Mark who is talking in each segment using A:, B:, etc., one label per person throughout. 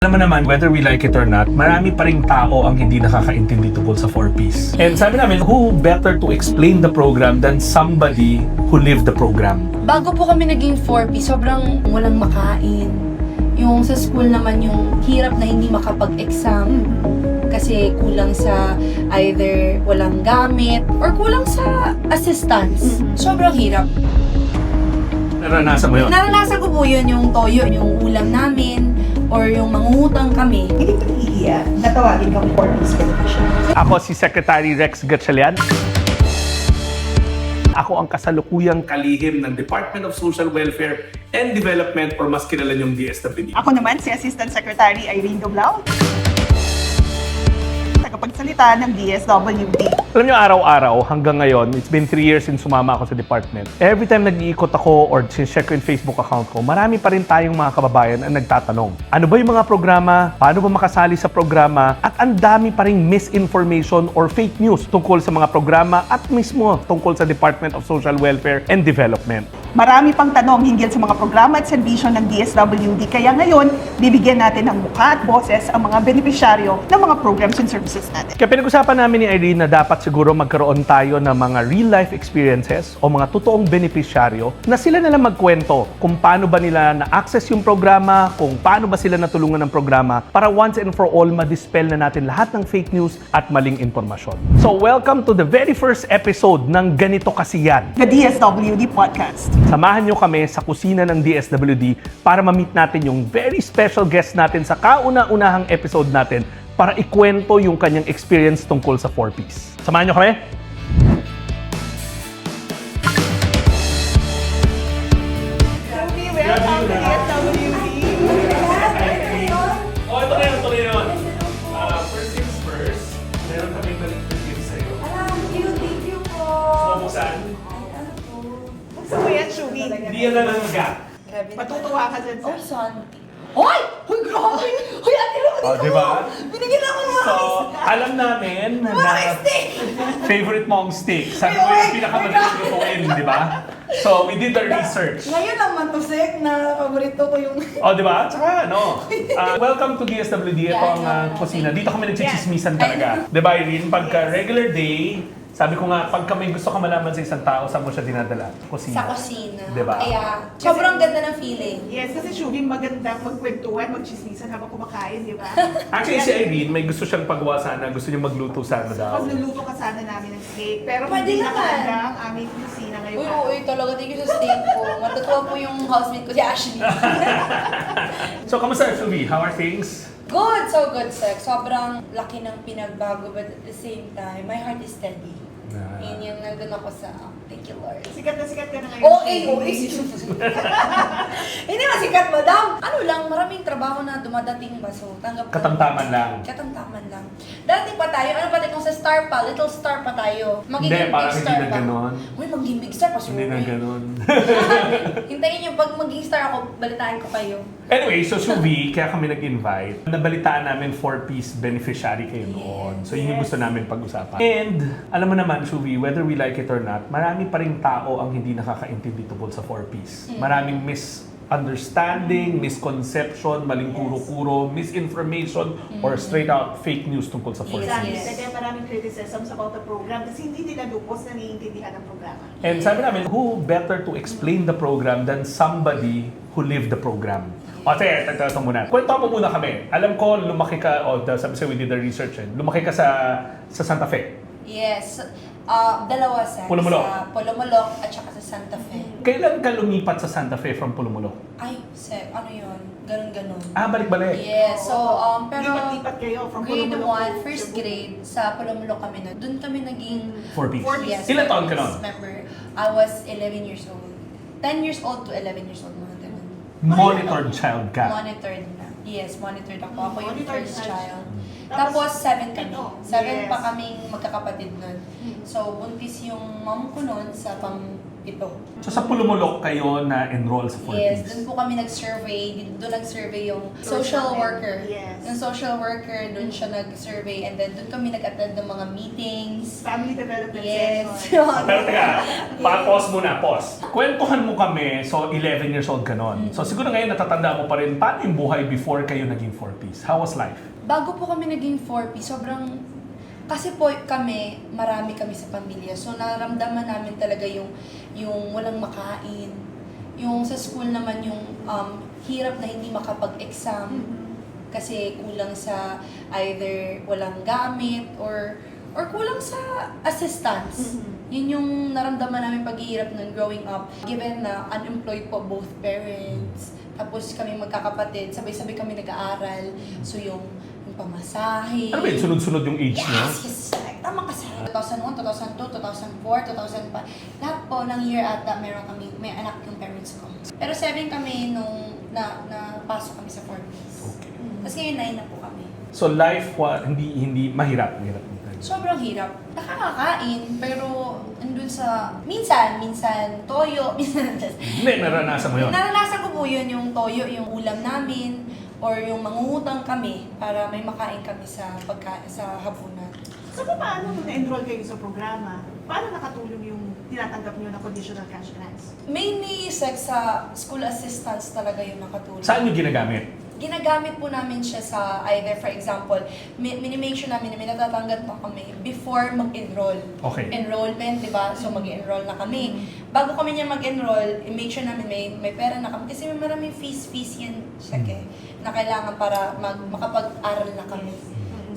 A: Alam mo naman, whether we like it or not, marami pa ring tao ang hindi nakakaintindi tungkol sa 4Ps. And sabi namin, who better to explain the program than somebody who lived the program?
B: Bago po kami naging 4P, sobrang walang makain. Yung sa school naman, yung hirap na hindi makapag-exam. Kasi kulang sa either walang gamit or kulang sa assistance. Sobrang hirap.
A: Naranasan mo yun?
B: Naranasan ko po yun, yung toyo, yung ulam namin, or yung mangungutang kami.
C: Hindi ko nahihiya na tawagin kang 4Ps beneficiary.
A: Ako si Secretary Rex Gatchalian. Ako ang kasalukuyang kalihim ng Department of Social Welfare and Development or mas kilala niyong DSWD.
C: Ako naman si Assistant Secretary Irene Doblao, tagapagsalita ng DSWD.
A: Alam niyo, araw-araw hanggang ngayon, it's been 3 years since sumama ako sa department. Every time nag-iikot ako or sincheck ko yung Facebook account ko, marami pa rin tayong mga kababayan ang nagtatanong. Ano ba yung mga programa? Paano ba makasali sa programa? At ang dami pa rin misinformation or fake news tungkol sa mga programa at mismo tungkol sa Department of Social Welfare and Development.
C: Marami pang tanong hinggil sa mga programa at serbisyo ng DSWD. Kaya ngayon, bibigyan natin ng mukha at boses ang mga benepisyaryo ng mga programs and services natin.
A: Kaya pinag-usapan namin ni Irene na dapat siguro magkaroon tayo ng mga real-life experiences o mga totoong benepisyaryo na sila nalang magkwento kung paano ba nila na-access yung programa, kung paano ba sila natulungan ng programa para once and for all ma-dispel na natin lahat ng fake news at maling impormasyon. So welcome to the very first episode ng Ganito Kasi Yan.
C: The DSWD Podcast.
A: Samahan nyo kami sa kusina ng DSWD para ma-meet natin yung very special guest natin sa kauna-unahang episode natin para ikwento yung kanyang experience tungkol sa 4Ps. Samahan nyo kami!
C: Ruby, welcome to DSWD.
A: Oh, ito na yun. First things first, meron kaming nag-gift sa'yo.
B: Thank you po.
A: So, buksan?
C: Gusto mo yan, Shubi?
A: Hindi yan lang ang gap.
B: Grabe naman.
C: Matutuwa ka dyan sa...
B: Oh, son. Hoy! Hoy, grabe! Hoy, ate mo
A: Oh, di ba?
B: Binigyan ako ng
A: So, alam namin na favorite mo ang steak. Sabi ko yung pinakamadaling lutuin, di ba? So, we did the research.
B: Ngayon naman to, Sek, na paborito ko yung...
A: Oh, di ba? Tsaka, no. Welcome to DSWD. Ito ang kusina. Dito kami nagchichismisan talaga. Di ba, Irene? Pagka regular day, sabi ko nga, pagka may gusto ka malaman sa isang tao, saan mo siya dinadala? Kusina.
B: Sa kusina.
A: Diba?
B: Kaya, sobrang ganda ng feeling.
C: Yes, kasi Shubi maganda magkwentuhan, magchismisan habang kumakain, di ba?
A: Actually, si Irene, may gusto siyang pagawa sana. Gusto niya magluto sana daw.
C: Magluluto ka sana namin ng steak, pero
B: Pwede
C: hindi
B: naman.
C: nakahanda ang aming kusina ngayon.
B: Uy, oo, talaga. Thank you sa steak ko. Matutuwa po yung housemate ko, si Ashley.
A: So, kamusta, Shubi? How are things?
B: Good, so good, Sek. Sobrang laki ng pinagbago, but at the same time, my heart is steady. Yun yung nandun ako sa, thank you, Lord.
C: Sikat ka na ngayon.
B: Okay. Hindi na sikat, madam. Ano lang, maraming trabaho na dumadating ba? So, tanggap ko.
A: Katamtaman lang.
B: Katamtaman lang. Dati pa tayo, ano pa tayo, kung sa star pa, little star pa tayo.
A: Hindi,
B: Magiging
A: parang
B: big
A: hindi
B: star
A: na
B: pa.
A: ganon.
B: Uy, magiging big star pa.
A: Hindi na ganon.
B: Hintayin nyo, pag maging star ako, balitaan ko kayo.
A: Anyway, so Shubi, kaya kami nag-invite. Nabalitaan namin 4Ps beneficiary kayo noon. So yun yung gusto namin pag-usapan. And alam mo naman, Shubi, whether we like it or not, marami pa rin tao ang hindi nakakaintindi tungkol sa 4Ps. Maraming misunderstanding, misconception, maling kuro-kuro, misinformation, or straight out fake news tungkol sa 4Ps.
C: Exactly.
B: Yes.
C: Kaya maraming criticisms about the program kasi hindi nila lupos na naiintindihan ang programa.
A: And sabi namin, who better to explain the program than somebody who lived the program? O, sige, ito muna. Kwento mo muna kami. Alam ko, lumaki ka, sabi sa'yo, we did the research, lumaki ka sa Santa Fe.
B: Yes. Dalawa, Sek.
A: Pulumulok.
B: Sa Pulumulok at saka sa Santa Fe.
A: Kailan ka lumipat sa Santa Fe from Pulumulok?
B: Ay, Sek, ano yun? Ganun-ganun.
A: Balik-balik.
B: Yes, so, pero
C: Lipat-lipat kayo from
B: grade
C: Pulumulok
B: 1,
C: to
B: first
C: Cebu.
B: grade, sa Pulumulok kami na. Doon kami naging
A: 4Ps.
B: yes,
A: Ilan taon ka
B: 4Ps
A: nun?
B: member. I was 11 years old. 10 years old to 11 years old, mga ganun.
A: Monitored child ka.
B: Monitored na. Yes, monitored ako. Ako yung
C: Monitored
B: first
C: child.
B: child. Tapos 7 kami.
C: Oh,
B: 7
C: yes.
B: pa kaming magkakapatid nun. So, buntis yung mom ko nun sa ito.
A: So sa Pulumulok kayo na enroll sa 4Ps?
B: Yes, doon po kami nag-survey. Doon nag-survey yung social worker.
C: Yes.
B: Yung social worker, doon siya nag-survey. And then doon kami nag-attend ng mga meetings.
C: Family development
B: Yes.
C: session.
A: Pero teka, pa-pause muna, pause. Kwentuhan mo kami, so 11 years old ka nun. So siguro ngayon natatanda mo pa rin, paano yung buhay before kayo naging 4Ps? How was life?
B: Bago po kami naging 4P, sobrang... Kasi po kami, marami kami sa pamilya. So naramdaman namin talaga yung walang makain. Yung sa school naman yung hirap na hindi makapag-exam. Kasi kulang sa either walang gamit or kulang sa assistance. Yun yung naramdaman namin paghihirap nun growing up. Given na unemployed po both parents, tapos kami magkakapatid, sabay-sabay kami nag-aaral. So yung pamasahe.
A: Ano ba yun? Sunod-sunod yung age niyo?
B: Yes! Tama kasi. 2001, 2002, 2004, 2005. Lahat po ng year ata may anak yung parents ko. Pero 7 kami nung napasok kami sa 4Ps.
A: Okay.
B: Tapos ngayon 9 na po kami.
A: So life, hindi mahirap.
B: Sobrang hirap. Nakakakain, pero andun sa... Minsan toyo, minsan...
A: Hindi, naranasan mo yun.
B: Naranasan ko po yun, yung toyo, yung ulam namin, or yung mangungutang kami para may makain kami sa hapunan.
C: So paano nung na-enroll kayo sa programa? Paano nakatulong yung tinatanggap niyo na conditional cash grants?
B: Mainly sa school assistance talaga yung nakatulong.
A: Saan nyo ginagamit?
B: Ginagamit po namin siya sa either, for example, minimake sure namin na may natatanggap pa kami before mag-enroll.
A: Okay.
B: Enrollment, di ba? So mag-enroll na kami. Bago kami niya mag-enroll, make sure namin may pera na kami. Kasi may maraming fees yan siya na kailangan para makapag-aral na kami.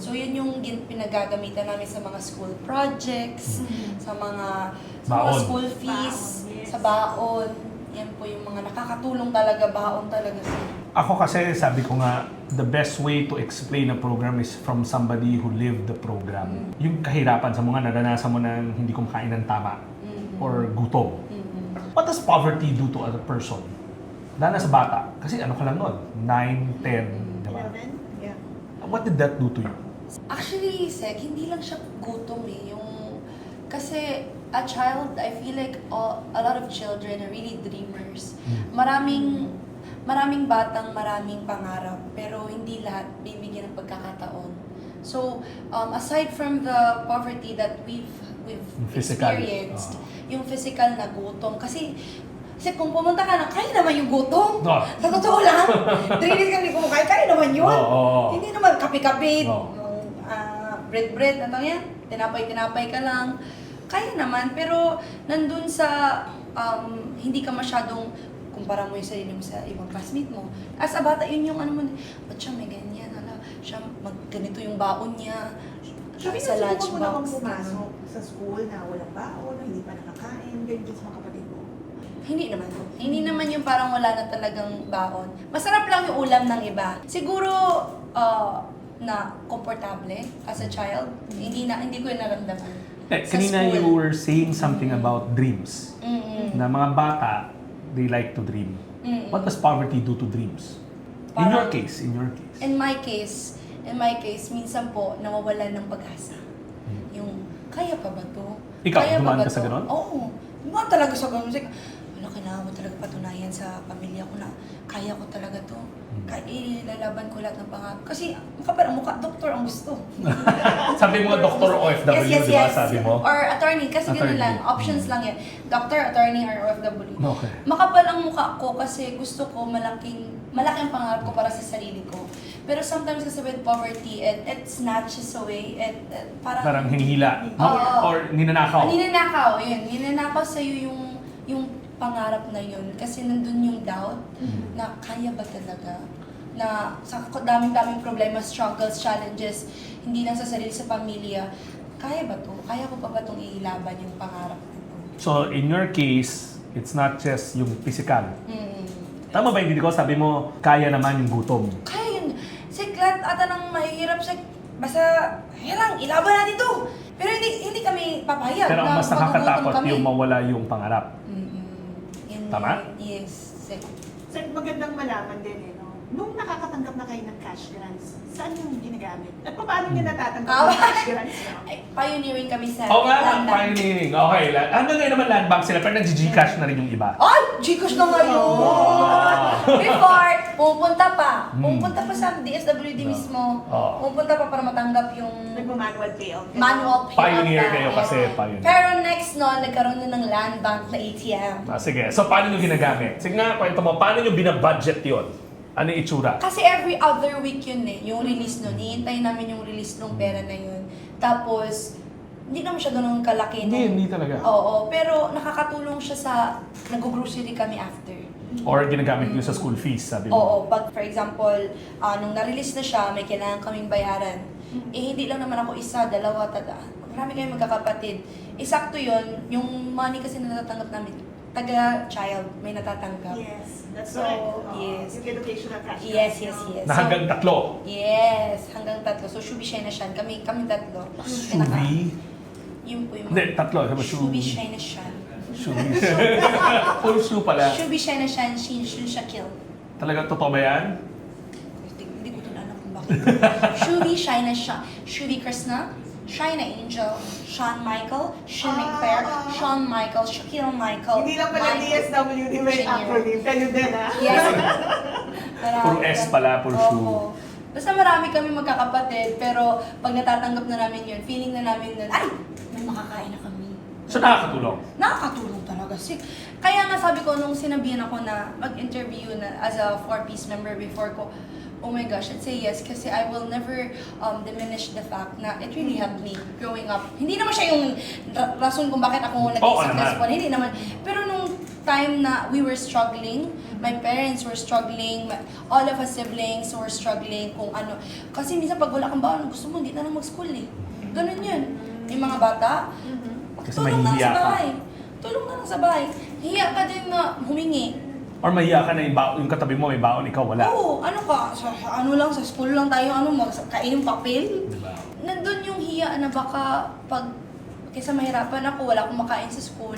B: So yun yung pinagagamitan namin sa mga school projects, sa mga
A: Baon.
B: school fees,
C: Baon, yes.
B: sa baon. Yan po yung mga nakakatulong talaga, baon talaga sa
A: Ako kasi sabi ko nga, the best way to explain a program is from somebody who lived the program. Yung kahirapan sa mga naranasan mo ng hindi kumakain ng tama or gutom. What does poverty do to a person? Lalo na sa bata. Kasi ano ka lang nun? 9, 10, diba?
C: 11? Yeah.
A: What did that do to you?
B: Actually, Sek, hindi lang siya gutom eh. Kasi a child, I feel like a lot of children are really dreamers. Maraming batang maraming pangarap, pero hindi lahat bibigyan ng pagkakataon. So, aside from the poverty that we've
A: Physical.
B: experienced, yung physical na gutom, kasi kung pumunta ka na, kaya naman yung gutom.
A: No.
B: Sa totoo lang, 3 days kami kumakain, kaya naman yun.
A: Oo.
B: Hindi naman kape-kape,
A: Oo.
B: bread, ano yan, tinapay ka lang. Kaya naman, pero nandun sa hindi ka masyadong kumpara mo yung sarili mo sa ibang classmate mo. As a bata, yun yung ano mo, ba't siya may ganyan, siya ganito yung baon niya,
C: Sabi
B: sa
C: na,
B: lunch
C: subukan mo naman
B: box.
C: pumasok sa school na walang baon, hindi pa nakakain, ganyan din sa mga kapatid mo.
B: Hindi naman. Hindi naman yung parang wala na talagang baon. Masarap lang yung ulam ng iba. Siguro, na komportable as a child, hindi ko yung naramdaman. Sa
A: Kanina
B: school.
A: you were saying something about dreams. Na mga bata, they like to dream. What does poverty do to dreams? In your
B: Parang-
A: case.
B: In my case, minsan po, nawawalan ng pag-asa. Yung, kaya pa ba to?
A: Ikaw,
B: Kaya pa
A: dumaan
B: ba
A: ka sa
B: to?
A: ganon?
B: Oo. Dumaan talaga sa ganon. Wala, kailangan mo talaga patunayan sa pamilya ko na kaya ko talaga to. Kaya ilalaban ko lahat ng pangako. Kasi makapal ang mukha, doktor ang gusto.
A: Sabi mo nga doktor o OFW, di ba? Sabi mo?
B: Or attorney, kasi
A: Attorney.
B: gano'n lang. Options lang yan. Doctor, attorney, or OFW.
A: Okay.
B: Makapal ang mukha ko kasi gusto ko malaking pangarap ko para sa sarili ko. Pero sometimes kasi with poverty, it snatches away.
A: Parang hinihila.
B: Oo.
A: Or ninanakaw.
B: Ninanakaw, yun. Ninanakaw sa'yo yung pangarap na yun. Kasi nandun yung doubt na kaya ba talaga? Na sa daming problema, struggles, challenges, hindi lang sa sarili, sa pamilya. Kaya ba to? Kaya ko pa ba itong ilaban yung pangarap ko?
A: So, in your case, it's not just yung physical.
B: Mm.
A: Tama ba hindi ko? Sabi mo, kaya naman yung gutom.
B: Kaya yun. Lahat ata nang mahihirap siya. Basta, lang, ilaban natin to. Pero hindi kami papayag.
A: Pero ang
B: na
A: mas
B: magugutom
A: nakakatakot
B: kami.
A: yung mawala yung pangarap.
B: Yun,
A: Tama?
B: Yes.
C: So, magandang malaman din nung nakakatanggap na kayo ng cash grants, saan yung ginagamit? At paano niyo natatanggap yung cash grants niyo?
B: Ay, pioneering kami sa
A: Oo nga,
B: Land Bank.
A: pioneering. Okay, hanggang ngayon naman land bank sila, pero nag-Gcash na rin yung iba.
B: Ay! Gcash na ngayon! Before, pupunta pa. Pupunta pa sa DSWD mismo.
A: Oo.
B: Pupunta pa para matanggap yung
C: Nagma-manual payout.
B: manual payout.
A: Pioneer
B: na.
A: kayo kasi,
B: Oo.
A: pioneer.
B: Pero next nun, nagkaroon na ng land bank na ATM.
A: Sige, so paano nyo ginagamit? Sige nga, kwento mo, paano nyo binabudget yun? Ano yung itsura?
B: Kasi every other week yun yung release nun. Hihintayin namin yung release ng pera na yun. Tapos, hindi naman siya ganun kalaki.
A: Hindi talaga.
B: Oo, pero nakakatulong siya sa nag-grocery kami after.
A: Or ginagamit nyo sa school fees, sabi mo?
B: Oo, pag for example, nung na-release na siya, may kailangan kaming bayaran. Eh, hindi lang naman ako isa, dalawa, marami kayong magkakapatid. Sakto yun, yung money kasi na natatanggap namin, taga-child, may natatanggap.
C: Yes, that's
B: So,
C: right.
B: yes.
C: Yung educational cash
B: Yes,
C: grants,
B: yes,
C: no?
B: yes.
A: Na hanggang 3.
B: Yes, hanggang 3. So, Shubi Shine na siya. Kami tatlo.
A: Shubi?
B: Yun po yung
A: Hindi, 3. Sabi mo,
B: Shubi Shine na siya.
A: Shubi. Full shoe pala.
B: Shubi Shine na siya, Shin Shun Shakil.
A: Talagang totoo ba yan?
B: Hindi ko din alam kung bakit. Shubi Shine na siya. Shubi Krishna, Shine Angel, Sean Michael, Shimmy Claire, Sean Michael, Shakil Michael.
C: Hindi lang pala
B: Michael
C: DSWD may
B: Junior.
C: acronym. Kayo din, ha?
B: Yes.
A: Puro S pala, puro shoe.
B: Oo. Basta marami kami magkakapatid, pero pag natatanggap na namin yun, feeling na namin na, ay, may makakain na kami.
A: So nakakatulong.
B: Nakakatulong talaga. Kaya nga sabi ko, nung sinabihan ako na mag-interview na as a 4-piece member before ko, oh my gosh, I'd say yes kasi I will never diminish the fact na it really helped me growing up. Hindi naman siya yung rason kung bakit ako naging
A: Oo
B: successful. Hindi naman. Pero nung time na we were struggling, my parents were struggling, all of us siblings were struggling kung ano. Kasi minsan pag wala kang baon, gusto mo hindi na lang mag-school eh. Ganun yun. Yung mga bata,
A: Kasi
B: tulong na lang
A: mahihiya
B: sa
A: ka.
B: bahay. Tulong na lang sa bahay. Hiya ka din na humingi.
A: Or mahiya ka na yung katabi mo may baon, ikaw wala.
B: Oo, ano ka, ano lang, sa school lang tayo, kain yung papel.
A: Diba?
B: Nandun yung hiya na baka pag, kaysa mahirapan ako, wala akong makain sa school,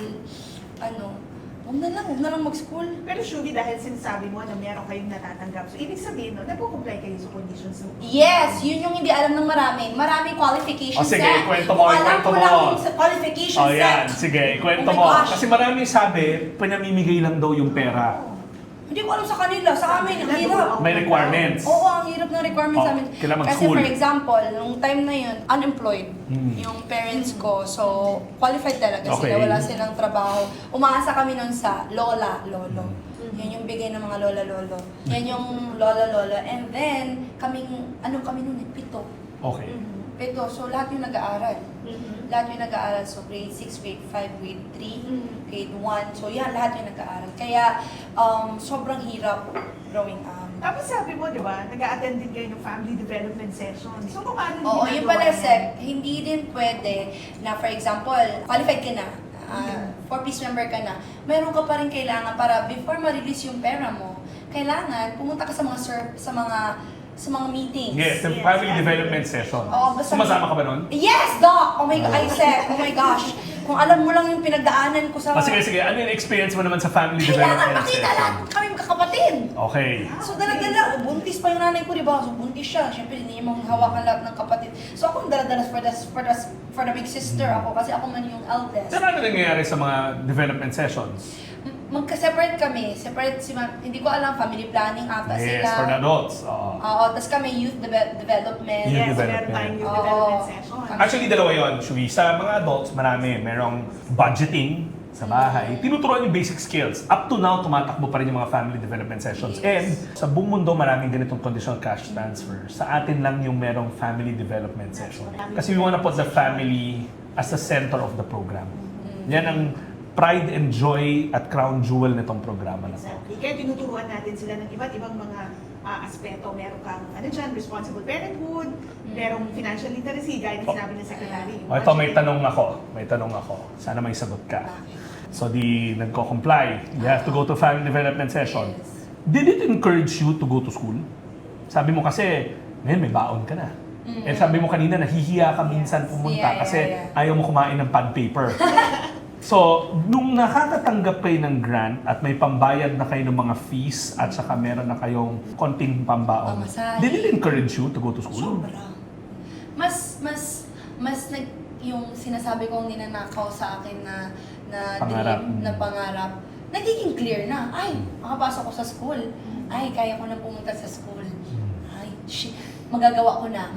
B: huwag na lang mag-school.
C: Pero Shubi, dahil sinasabi mo na meron kayong natatanggap, so ibig sabihin, no, nagpo-comply kayo sa conditions ng
B: Yes, yun yung hindi alam ng marami. Maraming qualification
A: Sige,
B: set.
A: ikwento mo,
B: Alam
A: ikwento
B: ko
A: mo.
B: lang yung sa qualification
A: Oh, yan.
B: set.
A: Sige, ikwento
B: Oh my
A: mo.
B: gosh.
A: Kasi marami sabi, pinamimigay lang daw yung pera.
B: Hindi ko alam sa kanila, sa amin, ang hirap.
A: May requirements.
B: Oo, ang hirap ng requirements
A: Oh,
B: sa amin.
A: kailangan
B: Kasi
A: mag-school.
B: for example, nung time na yun, unemployed yung parents ko. So, qualified talaga
A: Okay.
B: sila. Wala silang trabaho. Umaasa kami nun sa lola, lolo. Yan yung bigay ng mga lola, lolo. Yan yung lola, lolo. And then, kami nun, 7.
A: Okay.
B: 7. So, lahat yung nag-aaral. Lahat yung nag-aaral. So, grade 6, grade 5, grade 3, grade 1. So, yan, lahat yung nag-aaral. Kaya, sobrang hirap growing up.
C: Tapos sabi mo, di ba, nag-a-attend din kayo ng family development session. So, paano
B: Oo,
C: ginagawa
B: yung pala,
C: yan?
B: Sec, hindi din pwede na, for example, qualified ka na, 4-piece member ka na, meron ka pa rin kailangan para before ma-release yung pera mo, kailangan pumunta ka sa mga meetings.
A: Yes, yung
C: Yes,
A: family
C: yes.
A: development session.
B: Oo, basta
A: Sumasama ka ba nun?
B: Yes, Doc! Oh my God, I said, oh my gosh. Kung alam mo lang yung pinagdaanan ko sa...
A: Sige. Ano yung experience mo naman sa family
B: Kailangan
A: development
B: makita
A: session?
B: lahat kami magkakapatid.
A: Okay.
B: So dala-dala, buntis pa yung nanay ko, di ba? So buntis siya. Siyempre, hindi niya hawakan lahat ng kapatid. So ako ang dala-dala for the big sister ako kasi ako man yung eldest.
A: Pero ano nangyayari sa mga development sessions?
B: Magka-separate kami. Separate si hindi ko alam, family planning ata
A: Yes,
B: sila.
A: for the adults. Oo.
B: Oo, tapos kami youth development.
A: Youth
C: Yes, meron
A: development.
C: tayong youth
B: Oo.
C: development session.
A: Actually, dalawa yun, Shui. Sa mga adults, marami. Merong budgeting sa bahay. Tinuturuan yung basic skills. Up to now, tumatakbo pa rin yung mga family development sessions.
B: Yes.
A: And sa buong mundo, maraming ganitong conditional cash transfer. Sa atin lang yung merong family development session. Kasi we wanna put the family as the center of the program. Yan ang pride and joy at crown jewel nitong programa na to.
C: Exactly. Kaya tinuturuan natin sila ng iba't ibang mga aspeto. Meron kang, responsible parenthood, merong financial literacy, gaya ng sinabi ng secretary.
A: O, ito, may tanong ako. Sana may sagot ka. So, di nagko-comply. You have to go to family development session.
B: Yes.
A: Did it encourage you to go to school? Sabi mo kasi, ngayon may baon ka na. Eh sabi mo kanina, nahihiya ka minsan pumunta
B: Yeah,
A: kasi
B: yeah.
A: ayaw mo kumain ng pad paper. So, nung nakakatanggap kayo ng grant at may pambayad na kayo ng mga fees at saka meron na kayong konting pambaon,
B: Pamasahe.
A: did it encourage you to go to school?
B: Sobra. Mas yung sinasabi kong ninanakaw sa akin na
A: Pangarap.
B: dream, na pangarap, nagiging clear na. Ay, makapasok ko sa school. Ay, kaya ko na pumunta sa school. Ay, shit. Magagawa ko na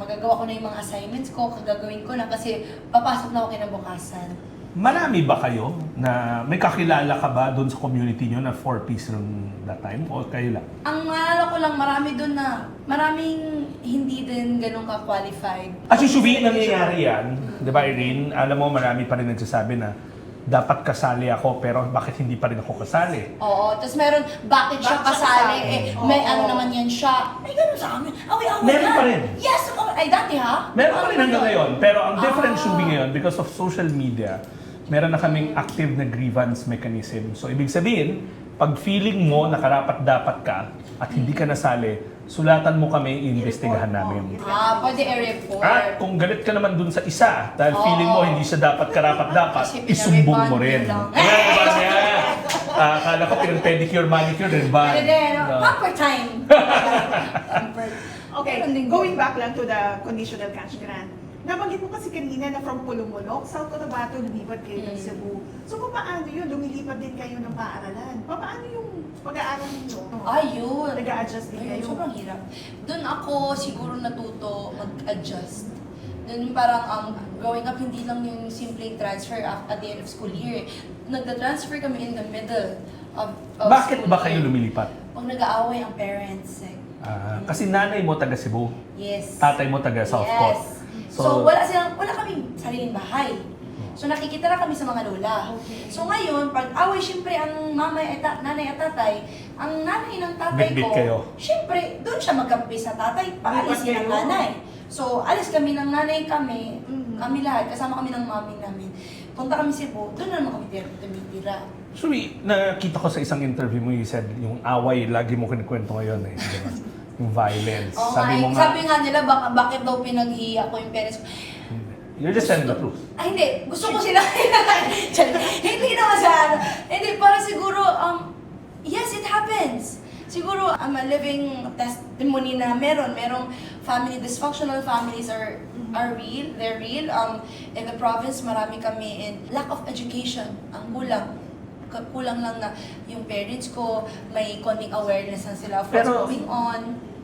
B: yung mga assignments ko, kagagawin ko na kasi papasok na ako kinabukasan.
A: Marami ba kayo na may kakilala ka ba doon sa community nyo na 4Ps nung that time? O kayo lang?
B: Ang maalala ko lang, marami doon na, maraming hindi din ganun ka-qualified.
A: At usually, nangyayari yan, di ba Irene? Alam mo, marami pa rin nagsasabi na dapat kasali ako, pero bakit hindi pa rin ako kasali?
B: Oo, tapos meron, bakit siya
C: Bakit siya
B: kasali?
C: kasali?
B: May
C: Oo.
B: ano naman yan siya. May ganun sa amin. Away-away
A: Meron
B: na.
A: pa rin.
B: Yes, ay dati ha?
A: Meron pa rin hanggang ngayon, pero ang difference
B: Ah.
A: ngayon, because of social media, meron na kaming active na grievance mechanism. So, ibig sabihin, pag feeling mo na karapat-dapat ka at hindi ka nasali, sulatan mo kami, iimbestigahan namin.
B: Pwede i-report.
A: At kung galit ka naman dun sa isa, dahil
B: Oo.
A: feeling mo hindi siya dapat karapat-dapat,
B: Kasi
A: isumbong mo rin.
B: pinarepand mo lang.
A: Ayan, diba niya? Akala ko pedicure, manicure, rin ba?
B: Pwede din.
A: No.
B: Pamper time.
C: Okay,
B: Meron din
C: going
B: doon.
C: back lang to the conditional cash grant. Nabanggit mo kasi kanina na from Pulumulok, South Cotabato, lumipat kayo ng Cebu. So, paano yun? Lumilipat din kayo ng paaralan. Paano yung pag-aaral ninyo?
B: Ayun.
C: Nag-a-adjust din
B: Ayun,
C: kayo.
B: sobrang hirap. Doon ako siguro natuto mag-adjust. Doon parang growing up, hindi lang yung simpleng transfer at the end of school year. Nagda-transfer kami in the middle of
A: Bakit
B: school
A: ba kayo
B: year.
A: lumilipat?
B: Pag nag-aaway ang parents.
A: Kasi nanay mo taga Cebu,
B: Yes.
A: tatay mo taga South Coast.
B: Yes. So, wala kaming sariling bahay. So, nakikita na kami sa mga lola.
C: Okay.
B: So, ngayon, pag away, syempre, ang nanay at tatay, ang nanay ng tatay
A: Bit-bit
B: ko,
A: kayo.
B: syempre, doon siya magkampi sa tatay, paalisin
C: Lipat
B: ng
C: kayo.
B: nanay. So, alis kami ng nanay kami,
C: Mhm.
B: kami lahat, kasama kami ng mami namin. Punta kami Cebu, doon na naman kami tumitira.
A: Actually, nakita ko sa isang interview mo, you said, yung away, lagi mo kinikwento ngayon eh. Di ba? Yung violence.
B: Oh,
A: Sabi
B: nga nila, bakit daw pinaghiya ko yung parents ko.
A: you're just telling the truth.
B: Ay, hindi. Gusto ko sila. Hindi naman sa ano. Hindi, para siguro, yes, it happens. Siguro, I'm a living testimony na merong dysfunctional families are real. They're real. In the province, marami kami in lack of education. Ang kulang lang na yung parents ko, may konting awareness na sila of what's
A: Pero-
B: going on.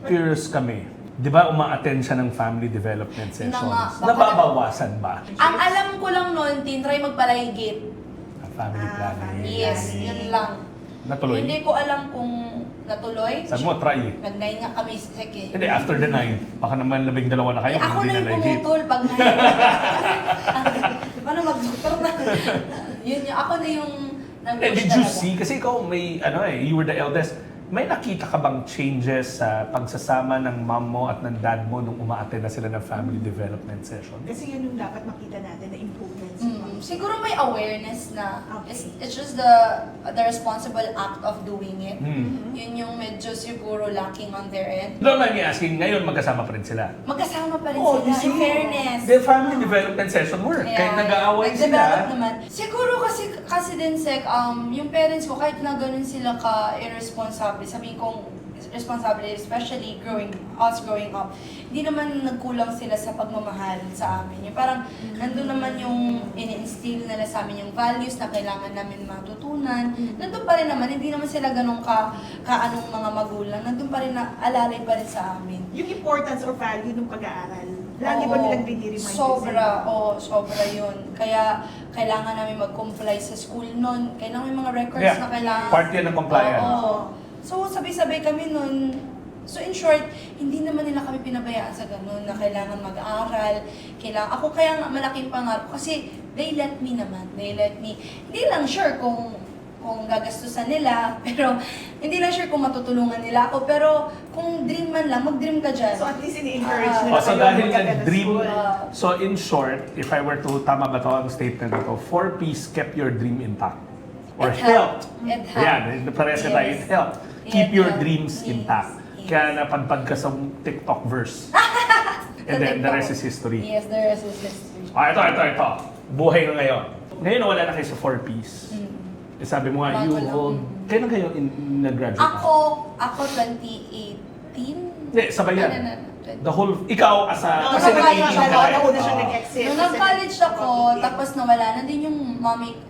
A: Curious kami. Di ba uma-attend siya ng family development
B: Yun na
A: sessions?
B: nga, baka-
A: Nababawasan ba?
B: Ang alam ko lang noon, tinry magpalaygit.
A: Ang family planning.
B: Yes, yun lang.
A: Natuloy?
B: Hindi ko alam kung natuloy.
A: Sabi mo, try eh.
B: Nag-9 nga kami sa second.
A: Hindi, after the 9, baka naman 12 na kayo.
B: Eh, ako
A: hindi
B: na yung
A: legit.
B: pumutol pag 9. Paano mag-doktor na? Yun yung, ako na yung nag-push
A: Did you
B: talaga.
A: see? Kasi ikaw may, you were the eldest. May nakita ka bang changes sa pagsasama ng mom mo at ng dad mo nung umaattend na sila ng family development session?
C: Kasi yun yung dapat makita natin na improvements.
B: Siguro may awareness na
C: Okay.
B: it's just the responsible act of doing it.
A: Hmm.
B: Yun yung medyo siguro lacking on their end.
A: Don't mind me asking, ngayon magkasama pa rin sila.
B: Magkasama pa rin
A: Oh,
B: sila,
A: you see?
B: in fairness.
A: The family development session work. Kahit nag-aaway
B: nag-develop
A: sila.
B: naman. Siguro kasi din, Sek, yung parents ko, kahit na ganun sila ka-irresponsible, sabihin kong responsable, especially us growing up, hindi naman nagkulang sila sa pagmamahal sa amin. Yung parang, nandun naman yung in-instill nila sa amin yung values na kailangan namin matutunan. Nandun pa rin naman, hindi naman sila ganun ka-anong mga magulang. Nandun pa rin na alalay pa rin sa amin.
C: Yung importance or value ng pag-aaral. Lagi ba
B: Oo,
C: nilang diniremind
B: sobra yun. Kaya kailangan namin mag-comply sa school nun. Kailangan may mga records
A: Yeah,
B: na kailangan.
A: part yan ng compliance.
B: Oo. So, sabay-sabay kami nun. So, in short, hindi naman nila kami pinabayaan sa ganun na kailangan mag-aral. Ako kaya nga malaking pangarap kasi they let me naman. They let me. Hindi lang sure kung gagastusan nila, pero hindi lang sure kung matutulungan nila ako. Pero kung dream man lang, mag-dream ka dyan.
C: So at least ini-encourage nila
A: So
C: kayo
A: dahil
C: maganda
A: nag-dream,
C: school.
A: so in short, if I were to, tama ba ito ang statement ito, 4Ps kept your dream intact. Or
B: It
A: helped.
B: helped. It helped.
A: Yan, parehas na tayo,
B: Yes.
A: it helped.
B: It
A: Keep your
B: helped.
A: dreams
B: Yes.
A: intact.
B: Yes.
A: Kaya napadpad ka sa TikTok verse. And then the rest is history.
B: Yes, the rest is history.
A: Ito. Buhay na ngayon. Ngayon wala na kayo sa 4-piece.
B: Mm.
A: Eh, sabi mo nga,
B: Bago
A: you
B: lang.
A: hold... Kailan kayo nag-graduate?
B: Ako 2018.
A: Hindi, sabay yan.
B: Ano,
A: The whole... Ikaw as a...
C: No,
A: kasi
B: no,
A: nag-18 ka
B: no,
A: rin.
C: una siya
A: Oo.
C: nag-exit.
B: Nung nag-college ako, tapos nawala na din yung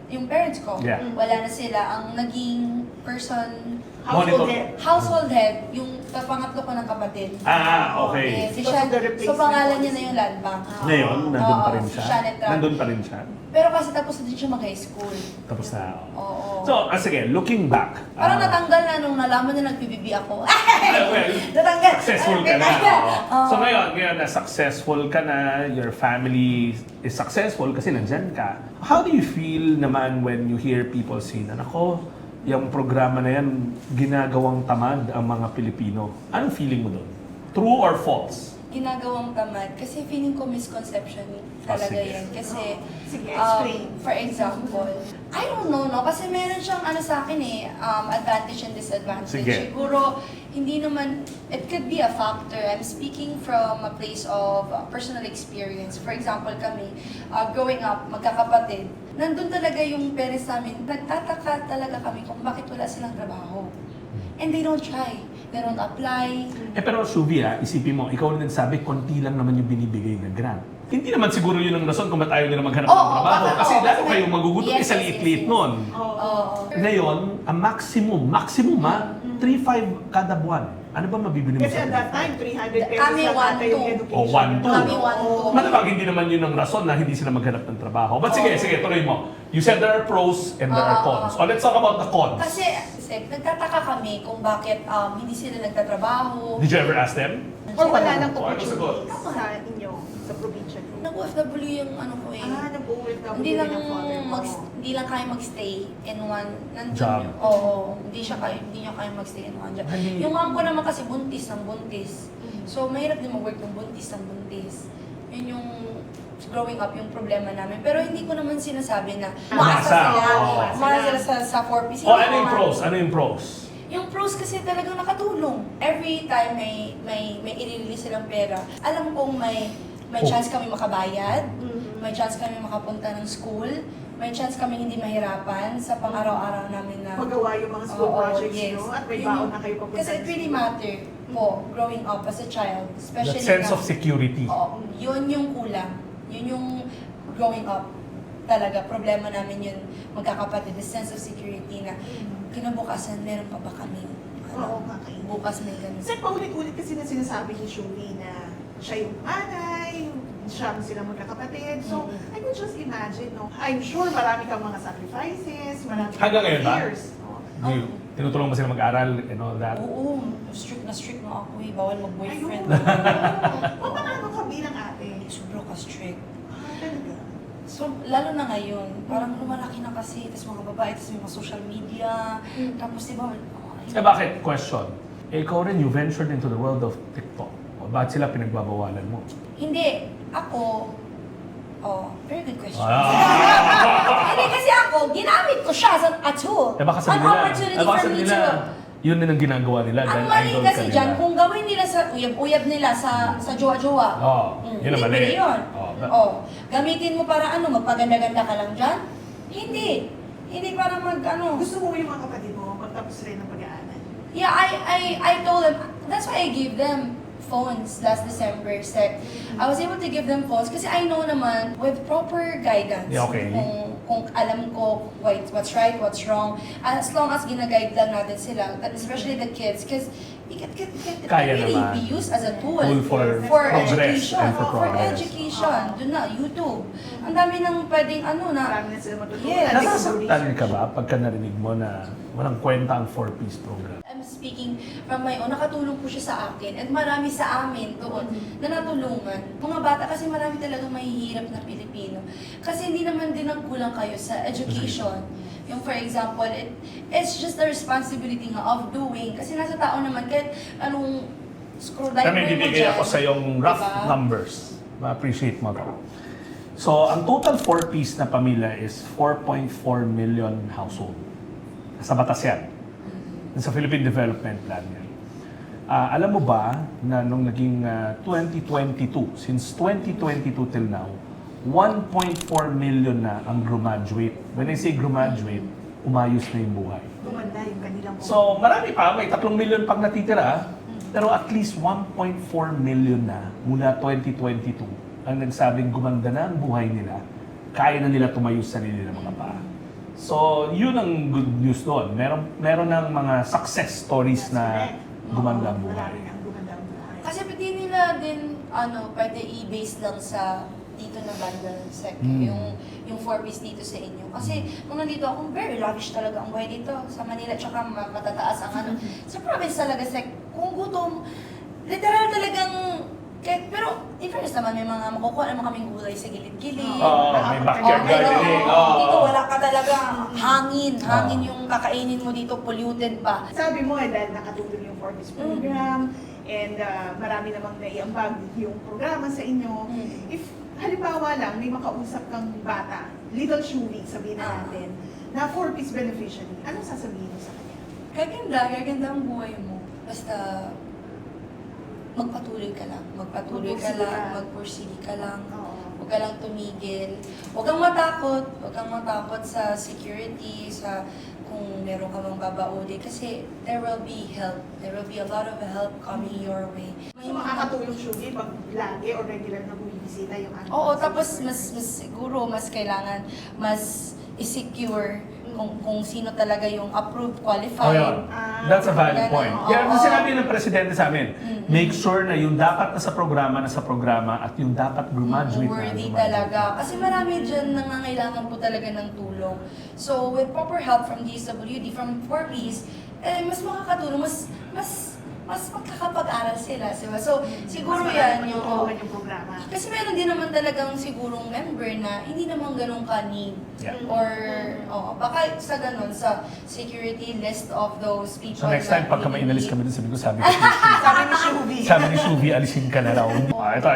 B: yung parents ko.
A: Yeah.
B: Wala na sila. Ang naging person,
C: Household
A: Monitor.
C: head.
B: household head, yung pangatlo ko ng kapatid.
A: Okay.
B: Yes, si
C: Because of the
B: so
C: replacement
B: pangalan niya na
C: policy.
B: yung land bank.
A: Ngayon, nandun pa
B: Oo,
A: rin
B: si
A: siya.
B: Janet Trap.
A: Nandun pa rin siya.
B: Pero kasi tapos na din siya mag-high school.
A: Tapos na.
B: Oo.
A: So, sige, looking back.
B: Parang natanggal na nung nalaman na nag-PBB ako.
A: Well,
B: Natanggal.
A: successful ka na.
B: Oo.
A: So ngayon na successful ka na, your family is successful kasi nandyan ka. How do you feel naman when you hear people say na, nako, yung programa na yan, ginagawang tamad ang mga Pilipino. Anong feeling mo doon? True or false?
B: Ginagawang tamad. Kasi feeling ko misconception talaga
A: sige.
B: yan. Kasi,
C: Sige, explain.
B: for example, I don't know, no? Kasi meron siyang ano sa akin advantage and disadvantage.
A: Sige.
B: Siguro, hindi naman, it could be a factor. I'm speaking from a place of personal experience. For example, kami, growing up, magkakapatid, nandun talaga yung parents namin, nagtataka talaga kami kung bakit wala silang trabaho. And they don't try. They don't apply.
A: Eh pero Shuvi isipin mo, ikaw na nagsabi, konti lang naman yung binibigay na grant. Hindi naman siguro yun ang rason kung ba't ayaw nila maghanap ng
B: Oo,
A: trabaho.
B: baka-
A: Kasi
B: oo,
A: lalo
B: kasi-
A: kayong magugutom,
B: Yes,
A: isa
B: yes,
A: liit-liit
B: yes, yes.
A: nun.
B: Oo.
A: Ngayon, ang maximum 3-5 kada buwan. Ano ba mabibili mo
C: Kasi
A: sa
C: at that
A: 3-5?
C: time, 300 pesos
B: Kami,
C: lang ata yung
B: 1-2.
C: education.
A: O, 1-2.
B: Kami 1-2.
A: Malamang hindi naman yun ang rason na hindi sila maghanap ng trabaho. But sige, tuloy mo. You said there are pros and there are cons. Let's talk about the cons.
B: Kasi, nagtataka kami kung bakit hindi sila nagtatrabaho.
A: Did you ever ask them?
C: Or wala nang
A: Ano sagot?
C: opportunities sa inyo, sa probinsya niyo.
B: Nag-OFW yung ano ko eh.
C: Nag-OFW
B: Hindi lang
C: din ang father mo.
B: hindi lang kaya magstay in one
A: Job.
B: Oo, hindi niya kaya magstay in one job.
A: Hindi.
B: Yung mom ko naman kasi buntis ng buntis. So mahirap din mag-work ng buntis ng buntis. Yun yung growing up yung problema namin. Pero hindi ko naman sinasabi na umaasa
A: Umasa,
B: sila.
A: oo.
B: Umasa sila sa 4Ps.
A: O, ano yung pros? Ano yung pros?
B: Yung pros kasi talagang nakatulong. Every time may i-release silang pera, alam kong may chance kami makabayad, may chance kami makapunta ng school, may chance kami hindi mahirapan sa pang-araw-araw namin na
C: Magawa yung mga school
B: Oo,
C: projects
B: yes.
C: nyo at may
B: Yun-
C: baon na kayo papunta
B: Kasi it
C: ng
B: really
C: school.
B: matter po, growing up as a child.
A: That
B: Especially
A: sense
B: na,
A: of security.
B: Oo, yun yung kulang. Yun yung growing up talaga. Problema namin yun, magkakapatid. The sense of security na kinabukasan, meron pa ba kami?
C: Oo, kakain.
B: Bukas may ganun.
C: Kasi paulit-ulit kasi na sinasabi ni Shuli na siya yung panay, siya silang magkakapatid. So, I can just imagine, no? I'm sure marami kang mga sacrifices, marami kang
A: Hanggang ngayon ba?
C: fears. No?
A: Tinutulungan ba sila mag-aral and all that?
B: Oo, strict na ako eh. Bawal mag-boyfriend.
C: O paano ka bilang ate?
B: Sobrang ka-strict.
C: Talaga?
B: So, lalo na ngayon, parang lumalaki na kasi, tapos mga babae, tapos may mga social media, tapos diba,
A: Eh bakit? Question. Eh ikaw rin, you ventured into the world of TikTok. O bakit sila pinagbabawalan mo?
B: hindi, ako, very good question.
A: Ah!
B: Hindi kasi ako, ginamit ko siya as a tool.
A: Eh baka sabi
B: An
A: nila,
B: opportunity
A: eh baka
B: for
A: sabi
B: me
A: nila,
B: to.
A: yun din ang ginagawa nila
B: Ang
A: dahil
B: mali
A: idol
B: kasi
A: ka
B: dyan,
A: nila.
B: kung gawin nila sa uyab nila sa jowa-jowa.
A: Oo, yun ang
B: hindi
A: mali.
B: pwede yun.
A: Oo.
B: Gamitin mo para ano, magpaganda-ganda ka lang dyan? Hindi. Hindi para
C: Gusto mo yung mga kapatid mo magtapos rin ng pag-aaral?
B: Yeah, I told them, that's why I gave them phones last December, Sec. I was able to give them phones kasi I know naman, with proper guidance,
A: Yeah, okay.
B: kung alam ko what's right, what's wrong, as long as gina-guide lang natin sila, especially the kids, because it can
A: Kaya
B: really
A: naman.
B: be used as a tool,
A: Tool for progress
B: education,
A: and for progress.
B: education, doon na, YouTube. Ang dami nang pwedeng
C: Marami na sila matutunan.
B: Yes.
A: Nasasaktan ka ba pagka narinig mo na walang kwenta ang 4-piece program?
B: I'm speaking from my own, nakatulong po siya sa akin at marami sa amin doon na natulungan. Mga bata kasi marami talagang mahihirap na Pilipino. Kasi hindi naman din ang kulang kayo sa education. Yung for example, it's just the responsibility nga of doing. Kasi nasa tao naman, kahit anong scroll diaper
A: Kami
B: mo
A: bibigay
B: dyan.
A: ako sa yung rough
B: Diba?
A: numbers. Ma-appreciate mo to. So, ang total 4-piece na pamilya is 4.4 million household. Sa batas yan. Sa Philippine Development Plan yan. Alam mo ba na nung naging 2022, since 2022 till now, 1.4 million na ang graduate. When I say graduate, umayos na yung buhay.
C: Gumanda yung kanilang
A: So, marami pa. May 3 million pang natitira. Pero at least 1.4 million na mula 2022 ang nagsabing gumanda na ang buhay nila. Kaya na nila tumayo sa sarili ng mga paa. So, yun ang good news doon. Meron ng mga success stories na gumanda ang buhay.
C: Marami ang gumanda ang buhay.
B: Kasi pwede nila din, pwede i-base lang sa dito na banda sector, yung 4-piece dito sa inyo. Kasi nung nandito ako, very lavish talaga ang buhay dito sa Manila, tsaka matataas ang ano. Sa province talaga, kung gutom, literal talagang, pero in fairness naman, may mga makukuha naman kaming gulay sa gilid-gilid.
A: May backyard
B: Pero
A: gardening.
B: dito wala ka talaga hangin yung kakainin mo dito, polluted pa.
C: Sabi mo dahil nakatulong yung 4-piece program, and marami namang naiambag yung programa sa inyo. If halimbawa lang, may makausap kang bata, little Shuvi, sabihin na natin, na 4-piece beneficiary, anong sasabihin mo sa kanya?
B: Gaganda ang buhay mo. Basta magpatuloy ka lang, magpursige ka lang. Huwag ka lang tumigil. Huwag kang matakot sa security, sa kung meron ka mang babauli. Kasi there will be help. There will be a lot of help coming your way.
C: So makakatulong Shuvi pag lagi or regular na bumibisita yung ano?
B: Oo, tapos mas siguro, mas kailangan, mas i-secure kung sino talaga yung approved, qualified.
A: Yun. That's a valid point. Kaya
B: Oo.
A: sinabi ng presidente sa amin, make sure na yung dapat nasa programa at yung dapat graduate na.
B: Worthy talaga. Kasi marami dyan nangangailangan po talaga ng tulong. So, with proper help from DSWD, from 4Ps, mas makakatulong, mas magkakapag-aral sila. Diba? So, siguro yan yung...
C: yung programa.
B: Kasi meron din naman talagang sigurong member na hindi naman ganun ka-need.
A: Yeah.
B: Or, baka sa ganun, sa security list of those people.
A: So next time, pagka may inalis kami dun, sabi
C: Sabi ni Shuvi.
A: sabi ni Shuvi, alisin ka na raw. Ito.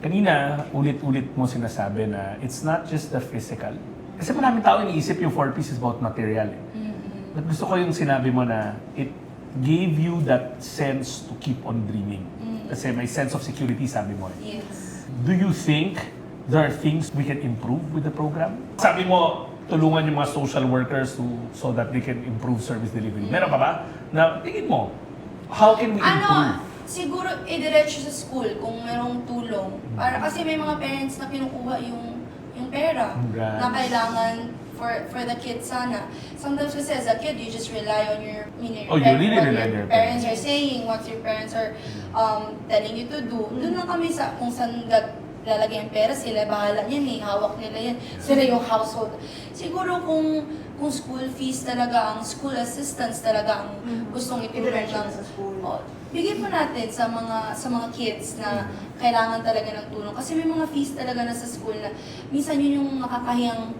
A: Kanina, ulit-ulit mo sinasabi na it's not just the physical. Kasi maraming tao iniisip yung 4-piece is about material. But gusto ko yung sinabi mo na it gave you that sense to keep on dreaming. Kasi may sense of security, sabi mo.
B: Yes.
A: Do you think there are things we can improve with the program? Sabi mo, tulungan yung mga social workers so that they can improve service delivery. Meron pa ba? Na tingin mo, how can we improve?
B: Siguro idiretso sa school kung merong tulong. Para kasi may mga parents na kinukuha yung pera
A: Right.
B: na kailangan for the kids sana. Sometimes kasi as a kid, you just rely on your,
A: You really rely on your
B: parents are saying, what your parents are telling you to do. Doon lang kami sa kung saan lalagay ang pera, sila bahala yan hawak nila yan. Sila yung household. Siguro kung school fees talaga, ang school assistance talaga ang gustong itulong
C: Idiretso
B: ng
C: na sa school.
B: bigyan po natin sa mga kids na kailangan talaga ng tulong. Kasi may mga fees talaga na sa school na minsan yun yung nakakahiyang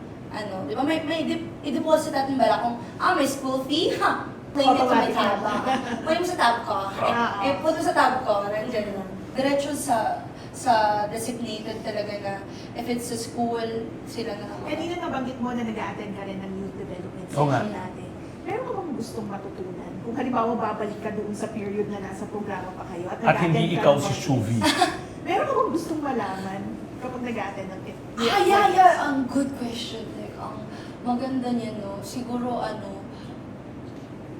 B: di ba? May i-deposit natin bala kung, may school fee, claim it to my tab. Pwede mo sa tab ko. Pwede mo sa tab ko, nandiyan lang. Diretso sa designated talaga na if it's sa school, sila na.
C: Kanina nabanggit mo na nag-a-attend ka rin ng youth development
A: Oo nga.
C: session natin. Meron ka bang gustong matutunan? Kung halimbawa babalik ka doon sa period na nasa programa pa kayo
A: At
C: nag-a-attend
A: hindi
C: ka
A: ikaw
C: ng
A: si
C: mga-
A: Shuvi.
C: Meron ka bang gustong malaman kapag nag-a-attend ng
B: Yeah. Ang good question. Ang maganda niya, siguro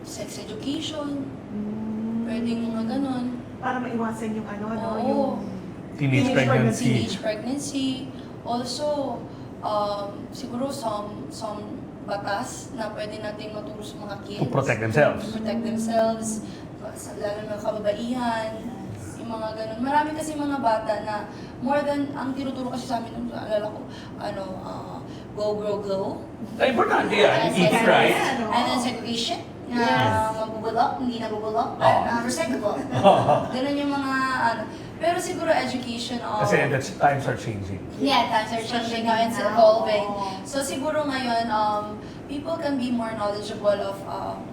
B: sex education, pwedeng mga ganon.
C: Para maiwasan yung
B: Oo.
C: yung
A: Teenage pregnancy.
B: Teenage pregnancy. Also, siguro some batas na pwede nating maturo sa mga kids.
A: To protect themselves.
B: To protect themselves. Lalo na kababaihan. Yung mga ganun. Marami kasi mga bata na more than, ang tinuturo kasi sa amin, alala ko, go, grow, glow.
A: Importante yan. Eat right.
B: And then segregation. Na mabubulok, hindi nabubulok. Recyclable. Ganun yung mga Pero siguro education of...
A: Kasi times are changing.
B: Yeah, times are changing now, it's evolving. So siguro ngayon, people can be more knowledgeable of...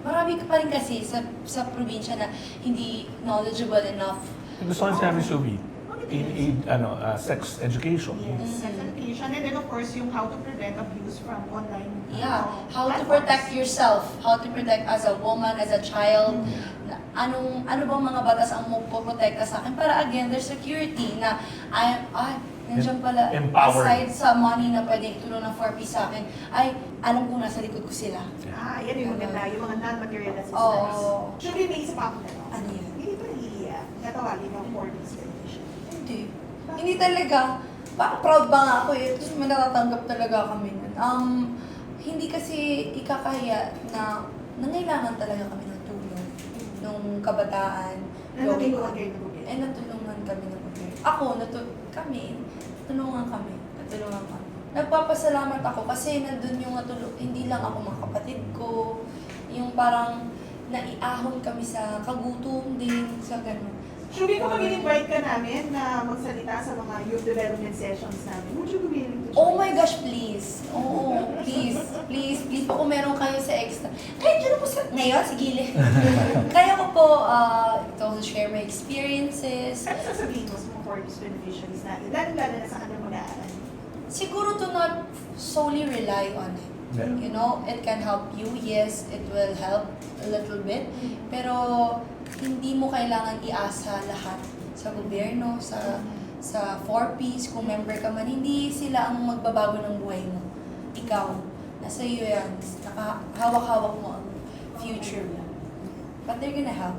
B: marami pa rin kasi sa probinsya na hindi knowledgeable enough.
A: Gusto ko sinabi, Shuvi, sex education.
C: Yes, sex education. And then of course, yung how to prevent abuse from online.
B: Yeah, how to protect yourself, how to protect as a woman, as a child. Ano bang mga batas ang mo poprotekta sa akin para again there's security na Nandiyan pala,
A: Empowered.
B: aside sa money na pwede itulong ng 4P sa akin, ay alam ko nasa likod ko sila.
C: Yan yung maganda, yung mga non-material assistance.
B: Oo.
C: Siyempre, may isa pa akong tanong.
B: Ano yun?
C: Hindi ba naiiyak? Natawagin ng 4P's Foundation?
B: Hindi. Hindi talaga. Baka proud ba nga ako eh. Tapos may natatanggap talaga kami nun. Hindi kasi ikakahiya na nangailangan talaga kami ng tulong nung kabataan.
C: Natulungan kayo ng gobyerno?
B: Natulungan kami ng gobyerno. Natulungan kami. Nagpapasalamat ako kasi nandun yung hindi lang ako mga kapatid ko. Yung parang naiahon kami sa kagutom din, sa ganun.
C: Shubi, kung mag-invite ka namin na magsalita sa mga youth development sessions namin, would you be willing to join?
B: Oh my gosh, please. Oo, please. Please po kung meron kayo sa extra. Kahit yun po sa... Ngayon, sige. Kaya ko po to share my experiences.
C: Ano sasabihin mo sa mga 4P's beneficiaries natin? Lalo na sa kanilang mag-aaral.
B: Siguro to not solely rely on it.
A: Yeah.
B: You know, it can help you. Yes, it will help a little bit. Pero hindi mo kailangan iasa lahat sa gobyerno, sa 4Ps, kung member ka man, hindi sila ang magbabago ng buhay mo. Ikaw, nasa iyo yan. Nakahawak-hawak mo ang future mo. But they're gonna help.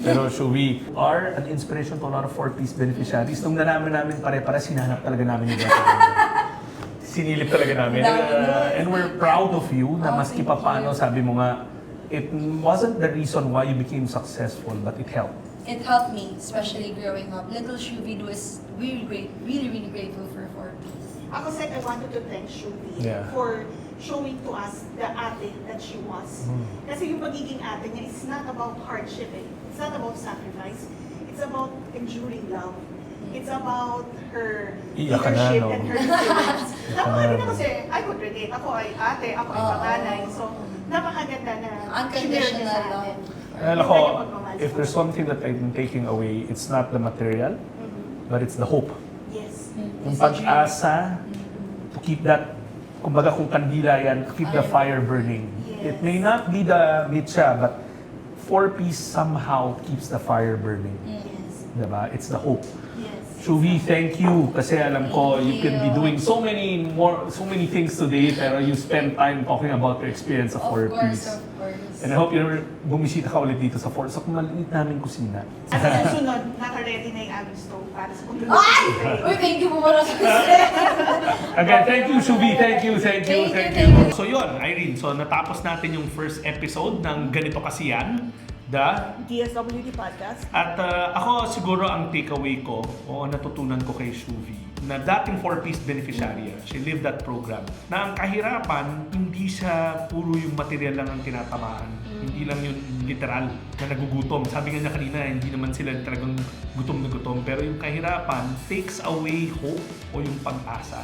A: Pero we are an inspiration to a lot of 4P's beneficiaries. Nung nalaman namin pare-pare, sinanap talaga namin yung sinilip talaga namin. And we're proud of you na maski pa paano, sabi mo nga, it wasn't the reason why you became successful, but it helped.
B: It helped me, especially growing up. Little Shuvid was really grateful for 4Ps.
C: Ako, Sek, I wanted to thank Shubi for showing to us the ate that she was. Kasi yung pagiging ate niya is not about hardship. It's not about sacrifice. It's about enduring love. It's about her
A: Iyak ka na,
C: leadership
A: no?
C: and her resilience. Napakaganda na kasi, I could relate. Ako ay ate, ako ay panganay. So, napakaganda na
B: Unconditional
C: sa
B: love.
C: atin.
A: Well, ako, if there's something that I'm taking away, it's not the material, but it's the hope.
C: Yes.
A: Yung pag-asa, to keep that, kumbaga kung kandila yan, to keep the fire burning. It may not be the mitsa, but 4Ps somehow keeps the fire burning.
C: Yes.
A: Diba? It's the hope.
C: Yes.
A: Shuvi, thank you. Kasi alam ko, you can be doing so many things today, pero you spend time talking about your experience of 4Ps.
B: Of course.
A: And I hope you're bumisita ka ulit dito sa maliit namin kusina.
C: At sa susunod, naka-ready na yung aming stove para sa pagluluto.
B: Ay! Uy, thank you po para sa
A: Again, thank you, Shuvi. Thank you.
B: Thank you.
A: So yun, Irene. So natapos natin yung first episode ng Ganito Kasi Yan, the
C: DSWD Podcast.
A: At ako siguro ang takeaway ko o natutunan ko kay Shuvi na dating 4Ps beneficiary, she lived that program, na ang kahirapan, hindi siya puro yung material lang ang tinatamaan. Hindi lang yung literal na nagugutom. Sabi nga niya kanina, hindi naman sila talagang gutom na gutom. Pero yung kahirapan takes away hope o yung pag-asa.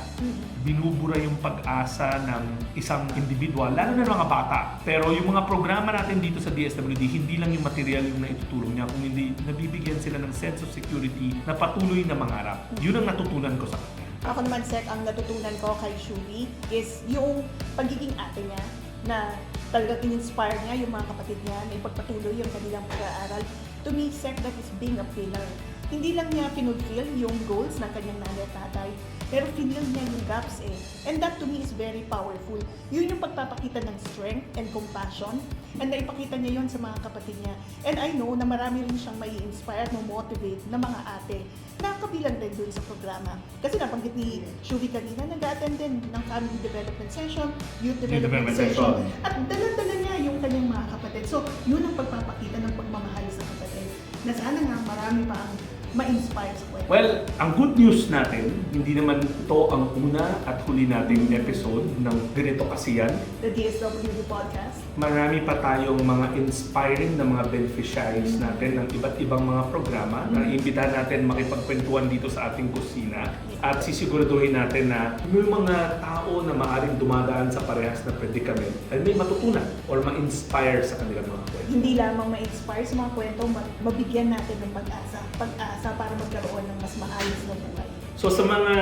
A: Binubura yung pag-asa ng isang individual, lalo na ng mga bata. Pero yung mga programa natin dito sa DSWD, hindi lang yung material yung naitutulong niya, kung hindi nabibigyan sila ng sense of security na patuloy na mangarap. Yun ang natutunan ko sa kanya.
C: Ako naman, Sek, ang natutunan ko kay Shubi is yung pagiging ate niya na talagang in-inspire niya yung mga kapatid niya na ipagpatuloy yung kanilang pag-aaral. To me, Sek, that is being a pillar. Hindi lang niya pinulfill yung goals ng kanyang nanay at tatay, pero finil niya yung gaps eh. And that to me is very powerful. Yun yung pagpapakita ng strength and compassion, and naipakita niya yun sa mga kapatid niya. And I know na marami rin siyang may inspire, motivate na mga ate na kabilang din dun sa programa. Kasi nabanggit ni Shuvi kanina, nag-attend din ng family development session, youth development session, at dala-dala niya yung kanyang mga kapatid. So, yun ang pagpapakita ng pagmamahal sa kapatid. Na sana nga marami pa ang ma-inspire sa kwento.
A: Well, ang good news natin, hindi naman ito ang una at huli nating episode ng Ganito Kasi Yan.
C: The DSWD Podcast.
A: Marami pa tayong mga inspiring na mga beneficiaries natin ng iba't ibang mga programa na iimbitahan natin makipagkwentuhan dito sa ating kusina. At sisiguraduhin natin na may mga tao na maaaring dumadaan sa parehas na predicament ay may matutunan or ma-inspire sa kanilang mga kwento.
C: Hindi lamang ma-inspire sa mga kwento, mabigyan natin ng pag-asa. Pag-asa para magkaroon ng mas maayos na buhay.
A: So sa mga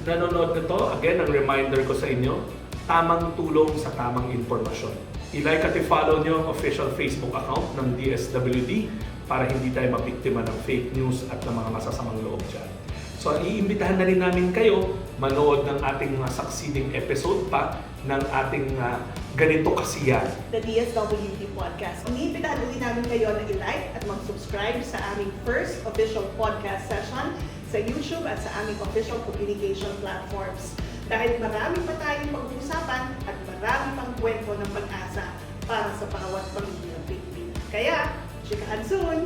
A: nanonood nito, again, ang reminder ko sa inyo, tamang tulong sa tamang impormasyon. I-like at i-follow nyo ang official Facebook account ng DSWD para hindi tayo mabiktima ng fake news at ng mga masasamang loob dyan. So iimbitahan na rin namin kayo manood ng ating mga succeeding episode pa ng ating ganito kasiyan.
C: The DSWD Podcast. Iniimbitahan ulit namin kayo na i-like at mag-subscribe sa aming first official podcast session sa YouTube at sa aming official communication platforms. Dahil marami pa tayong pag-uusapan at marami pang kwento ng pag-asa para sa bawat pamilyang Pilipino. Kaya, chikahan soon!